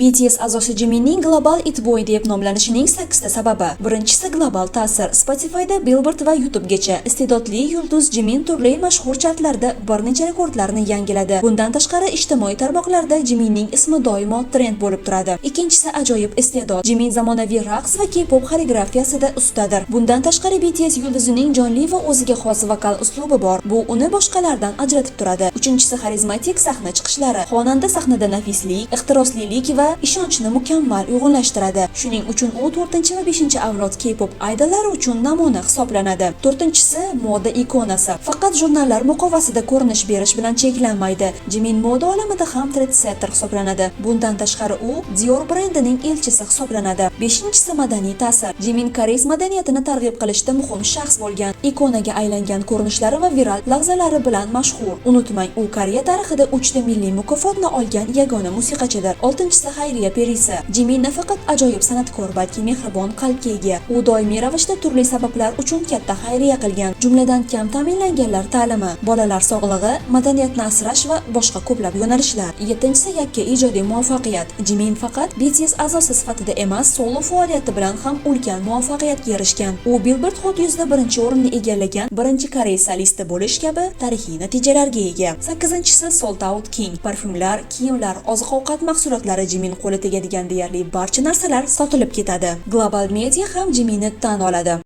BTS a'zosi Jiminning Global It Boy deb nomlanishining 8 ta sababi. Birinchisi global ta'sir. Spotify'da, Billboard va YouTubegacha iste'dodli yulduz Jimin turli mashhur chartlarda bir necha rekordlarni yangiladi. Bundan tashqari ijtimoiy tarmoqlarda Jiminning ismi doimo trend bo'lib turadi. Ikkinchisi ajoyib iste'dod. Jimin zamonaviy raqs va K-pop xoreografiyasida ustadir. Bundan tashqari BTS yulduzining jonli va o'ziga xos vokal uslubi bor. Bu uni boshqalardan ajratib turadi. Uchinchisi xarizmatik sahna chiqishlari. Xonanda sahnada nafislik, ehtiroslilik va ishonchni mukammal uyg'unlashtiradi. Shuning uchun u 4 va 5-avlod K-pop aydollari uchun namuna hisoblanadi. To'rtinchisi moda ikonasi. Faqat jurnallar muqovasida ko'rinish berish bilan cheklanmaydi. Jimin moda olamida ham trendsetter hisoblanadi. Bundan tashqari u Dior brendining elchisi hisoblanadi. Beshinchisi madaniy ta'sir. Jimin koreys madaniyatini targ'ib qilishda muhim shaxs bo'lgan. Ikonaga aylangan ko'rinishlari va viral lahzalari bilan mashhur. Unutmang, u Koreya tarixida 3 ta milliy mukofotni olgan yagona musiqachidir. Oltinchisi xayriya perisi. Jimin nafaqat ajoyib san'atkor, balki mehribon qalbga ega. U doimiy ravishda turli sabablar uchun katta xayriya qilgan, jumladan kam ta'minlanganlar ta'limi, bolalar sog'lig'i, madaniyatni asrash va boshqa ko'plab yo'nalishlar. Yettinchisi yakka ijodiy muvaffaqiyat. Jimin faqat BTS a'zosi sifatida emas, solo faoliyati bilan ham ulkan muvaffaqiyatga erishgan. U Billboard Hot 100 da birinchi o'rinni egallagan birinchi koreys solisti bo'lish kabi tarixiy natijalarga ega. Sakkizinchisi Sold Out King. Parfyumlar, kiyimlar, oziq-ovqat mahsulotlari Jimin qo'li tegadigan deyarli barcha narsalar sotilib ketadi. Global media ham Jiminni tan oladi.